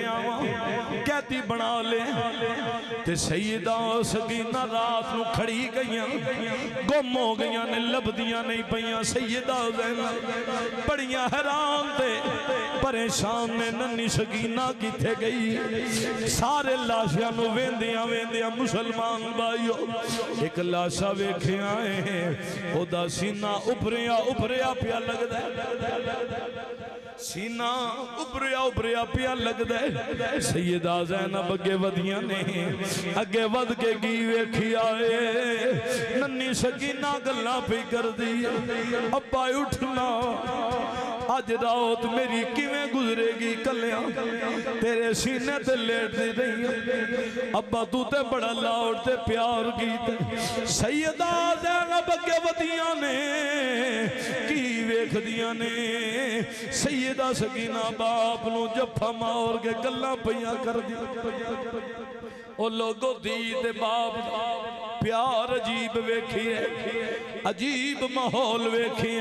آواں قیدی بنا لے تے سیدہ سکینہ رات نو کھڑی گئیاں گم ہو گئیاں نے لبدیاں نہیں پئیاں سیدہ زینب بڑیاں حیران تے پریشان نے ننی سکینہ کیتے گئی سارے لاشیاں نو ویندیاں ویندیاں مسلمان بھائیو ایک لاشا ویکھے آئے ہیں او دا سینہ ابھریا پیا لگ دے سینہ ابھریا پیا لگ دے سیدہ زینب اگے ودیاں نے اگے ود کے گی ویکھی آئے ننی سکینہ گلاں پہ کر دی ابا اٹھنا آج رات میری کیویں گزرے گی کلیاں تیرے سینے تے لیٹ دی رہی ابا تو تے بڑا لاؤڑ تے پیار کیتے سیدہ زینب اگے ودیاں نے کی ویکھ دیاں نے سیدہ سکینہ باپ نو جفا مار کے گلاں پیاں کر دی او لوگو دی تے باپ پیار عجیب ویکھیے عجیب ماحول ویکھیے